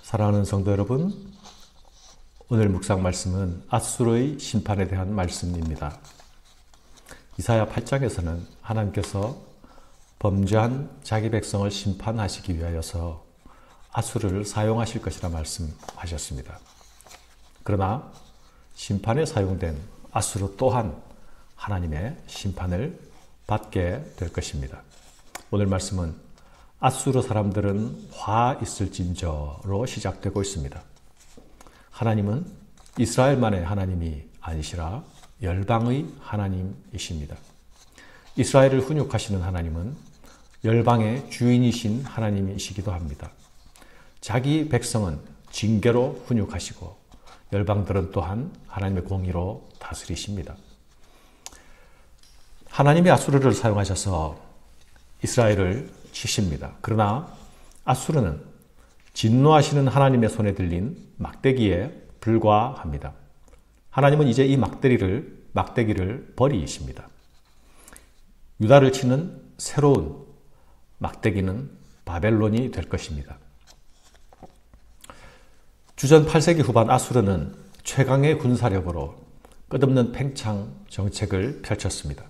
사랑하는 성도 여러분, 오늘 묵상 말씀은 앗수르의 심판에 대한 말씀입니다. 이사야 8장에서는 하나님께서 범죄한 자기 백성을 심판하시기 위하여서 앗수르를 사용하실 것이라 말씀하셨습니다. 그러나 심판에 사용된 앗수르 또한 하나님의 심판을 받게 될 것입니다. 오늘 말씀은 앗수르 사람들은 화 있을진저로 시작되고 있습니다. 하나님은 이스라엘만의 하나님이 아니시라 열방의 하나님이십니다. 이스라엘을 훈육하시는 하나님은 열방의 주인이신 하나님이시기도 합니다. 자기 백성은 징계로 훈육하시고 열방들은 또한 하나님의 공의로 다스리십니다. 하나님이 앗수르를 사용하셔서 이스라엘을 치십니다. 그러나 앗수르는 진노하시는 하나님의 손에 들린 막대기에 불과합니다. 하나님은 이제 이 막대기를 버리십니다. 유다를 치는 새로운 막대기는 바벨론이 될 것입니다. 주전 8세기 후반 앗수르는 최강의 군사력으로 끝없는 팽창 정책을 펼쳤습니다.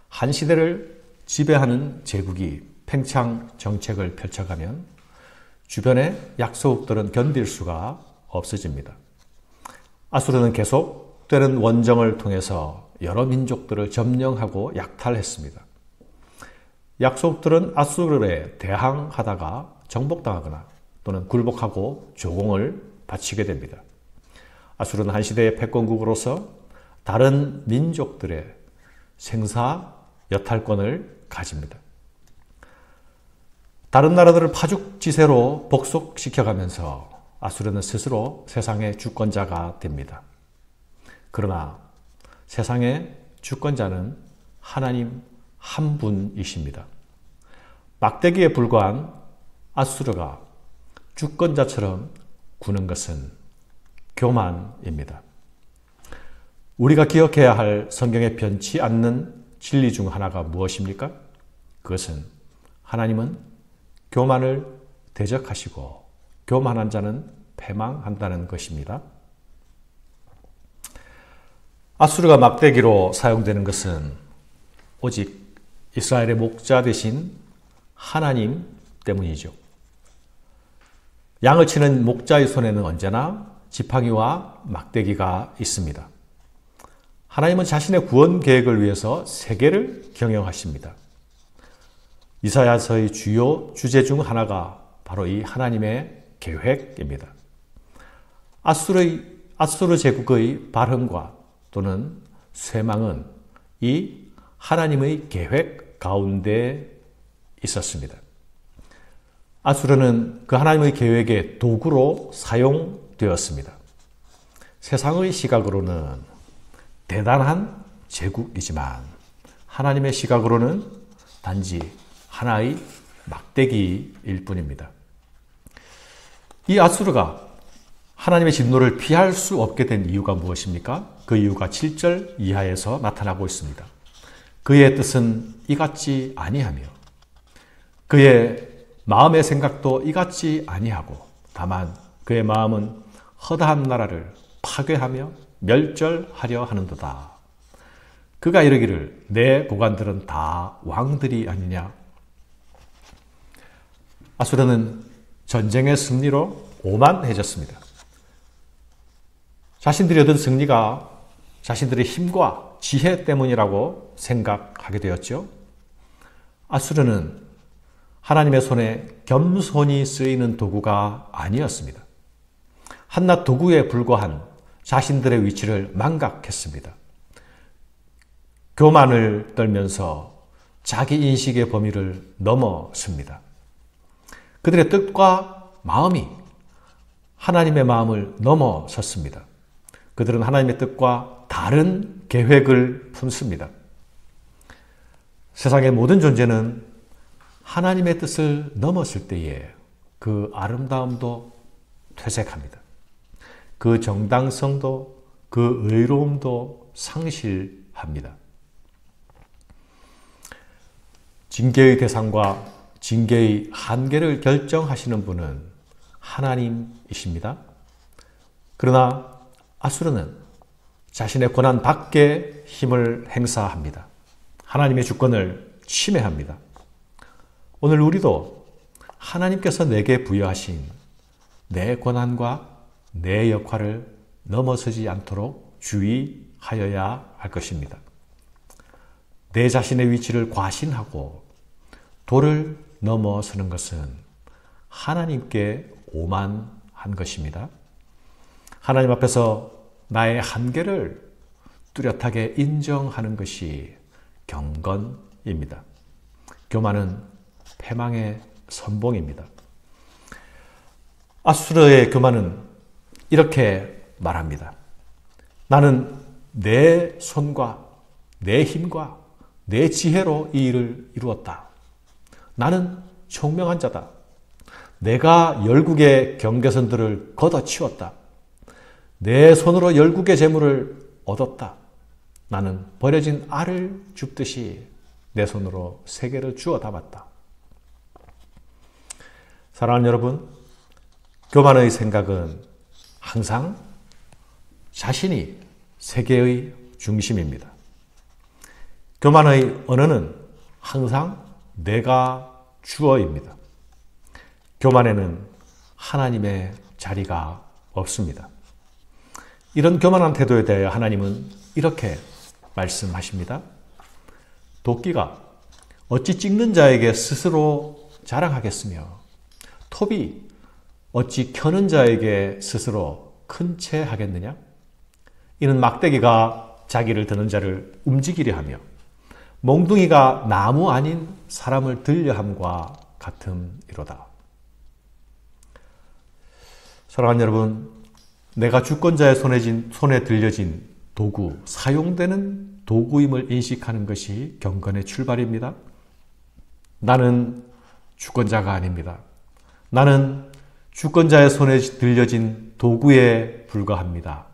한 시대를 지배하는 제국이 팽창 정책을 펼쳐가면 주변의 약소국들은 견딜 수가 없어집니다. 앗수르는 계속되는 원정을 통해서 여러 민족들을 점령하고 약탈했습니다. 약소국들은 앗수르에 대항하다가 정복당하거나 또는 굴복하고 조공을 바치게 됩니다. 앗수르는 한 시대의 패권국으로서 다른 민족들의 생사 여탈권을 가집니다. 다른 나라들을 파죽지세로 복속시켜가면서 앗수르는 스스로 세상의 주권자가 됩니다. 그러나 세상의 주권자는 하나님 한 분이십니다. 막대기에 불과한 앗수르가 주권자처럼 구는 것은 교만입니다. 우리가 기억해야 할 성경에 변치 않는 진리 중 하나가 무엇입니까? 그것은 하나님은 교만을 대적하시고 교만한 자는 패망한다는 것입니다. 앗수르가 막대기로 사용되는 것은 오직 이스라엘의 목자 되신 하나님 때문이죠. 양을 치는 목자의 손에는 언제나 지팡이와 막대기가 있습니다. 하나님은 자신의 구원 계획을 위해서 세계를 경영하십니다. 이사야서의 주요 주제 중 하나가 바로 이 하나님의 계획입니다. 앗수르 제국의 발흥과 또는 쇠망은 이 하나님의 계획 가운데 있었습니다. 앗수르는 그 하나님의 계획의 도구로 사용되었습니다. 세상의 시각으로는 대단한 제국이지만 하나님의 시각으로는 단지 하나의 막대기일 뿐입니다. 이 앗수르가 하나님의 진노를 피할 수 없게 된 이유가 무엇입니까? 그 이유가 7절 이하에서 나타나고 있습니다. 그의 뜻은 이같지 아니하며 그의 마음의 생각도 이같지 아니하고 다만 그의 마음은 허다한 나라를 파괴하며 멸절하려 하는도다. 그가 이르기를 내 고관들은 다 왕들이 아니냐. 앗수르는 전쟁의 승리로 오만해졌습니다. 자신들이 얻은 승리가 자신들의 힘과 지혜 때문이라고 생각하게 되었죠. 앗수르는 하나님의 손에 겸손히 쓰이는 도구가 아니었습니다. 한낱 도구에 불과한 자신들의 위치를 망각했습니다. 교만을 떨면서 자기 인식의 범위를 넘어섭니다. 그들의 뜻과 마음이 하나님의 마음을 넘어섰습니다. 그들은 하나님의 뜻과 다른 계획을 품습니다. 세상의 모든 존재는 하나님의 뜻을 넘었을 때에 그 아름다움도 퇴색합니다. 그 정당성도 그 의로움도 상실합니다. 징계의 대상과 징계의 한계를 결정하시는 분은 하나님이십니다. 그러나 아수르는 자신의 권한 밖에 힘을 행사합니다. 하나님의 주권을 침해합니다. 오늘 우리도 하나님께서 내게 부여하신 내 권한과 내 역할을 넘어서지 않도록 주의하여야 할 것입니다. 내 자신의 위치를 과신하고 도를 넘어서는 것은 하나님께 오만한 것입니다. 하나님 앞에서 나의 한계를 뚜렷하게 인정하는 것이 경건입니다. 교만은 패망의 선봉입니다. 아수르의 교만은 이렇게 말합니다. 나는 내 손과 내 힘과 내 지혜로 이 일을 이루었다. 나는 총명한 자다. 내가 열국의 경계선들을 걷어치웠다. 내 손으로 열국의 재물을 얻었다. 나는 버려진 알을 줍듯이 내 손으로 세계를 주워 담았다. 사랑하는 여러분, 교만의 생각은 항상 자신이 세계의 중심입니다. 교만의 언어는 항상 내가 주어입니다. 교만에는 하나님의 자리가 없습니다. 이런 교만한 태도에 대해 하나님은 이렇게 말씀하십니다. 도끼가 어찌 찍는 자에게 스스로 자랑하겠으며 톱이 어찌 켜는 자에게 스스로 큰 채 하겠느냐? 이는 막대기가 자기를 드는 자를 움직이려 하며 몽둥이가 나무 아닌 사람을 들려함과 같음이로다. 사랑하는 여러분, 내가 주권자의 손에 들려진 도구, 사용되는 도구임을 인식하는 것이 경건의 출발입니다. 나는 주권자가 아닙니다. 나는 주권자의 손에 들려진 도구에 불과합니다.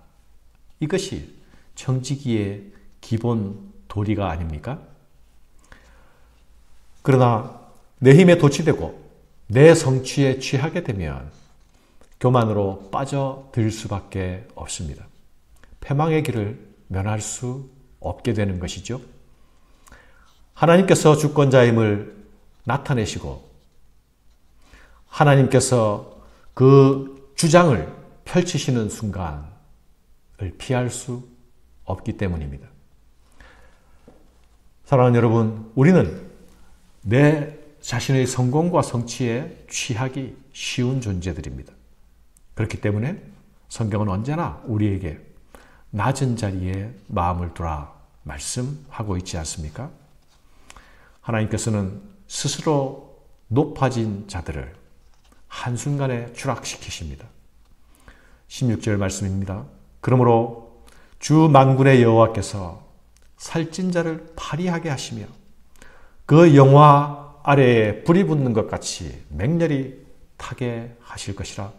이것이 청지기의 기본 도리가 아닙니까? 그러나 내 힘에 도취되고 내 성취에 취하게 되면 교만으로 빠져들 수밖에 없습니다. 패망의 길을 면할 수 없게 되는 것이죠. 하나님께서 주권자임을 나타내시고 하나님께서 그 주장을 펼치시는 순간을 피할 수 없기 때문입니다. 사랑하는 여러분, 우리는 내 자신의 성공과 성취에 취하기 쉬운 존재들입니다. 그렇기 때문에 성경은 언제나 우리에게 낮은 자리에 마음을 두라 말씀하고 있지 않습니까? 하나님께서는 스스로 높아진 자들을 한순간에 추락시키십니다. 16절 말씀입니다. 그러므로 주 만군의 여호와께서 살찐 자를 파리하게 하시며 그 영화 아래에 불이 붙는 것 같이 맹렬히 타게 하실 것이라.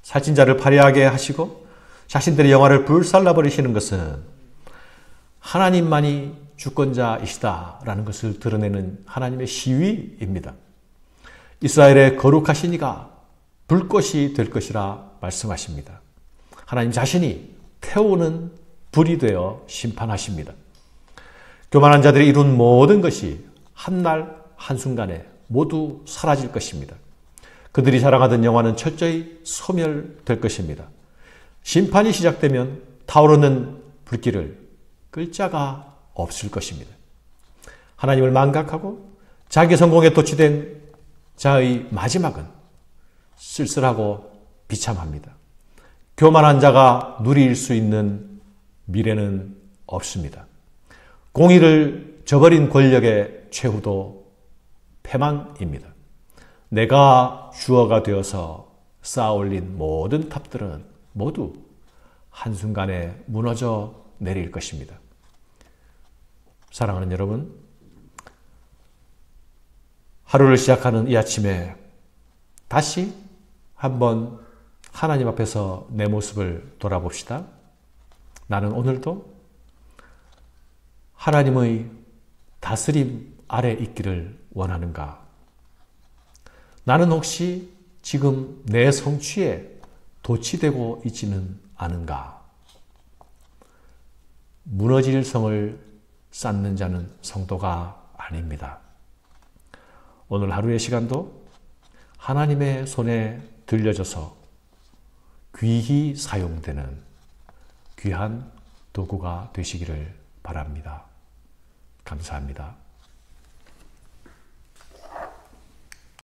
살찐 자를 파리하게 하시고 자신들의 영화를 불살라버리시는 것은 하나님만이 주권자이시다라는 것을 드러내는 하나님의 시위입니다. 이스라엘의 거룩하신 이가 불꽃이 될 것이라 말씀하십니다. 하나님 자신이 태우는 불이 되어 심판하십니다. 교만한 자들이 이룬 모든 것이 한날 한순간에 모두 사라질 것입니다. 그들이 자랑하던 영화는 철저히 소멸될 것입니다. 심판이 시작되면 타오르는 불길을 끌 자가 없을 것입니다. 하나님을 망각하고 자기 성공에 도취된 자의 마지막은 쓸쓸하고 비참합니다. 교만한 자가 누릴 수 있는 미래는 없습니다. 공의를 저버린 권력의 최후도 패망입니다. 내가 주어가 되어서 쌓아올린 모든 탑들은 모두 한순간에 무너져 내릴 것입니다. 사랑하는 여러분, 하루를 시작하는 이 아침에 다시 한번 하나님 앞에서 내 모습을 돌아봅시다. 나는 오늘도 하나님의 다스림 아래 있기를 원하는가? 나는 혹시 지금 내 성취에 도취되고 있지는 않은가? 무너질 성을 쌓는 자는 성도가 아닙니다. 오늘 하루의 시간도 하나님의 손에 들려져서 귀히 사용되는 귀한 도구가 되시기를 바랍니다. 감사합니다.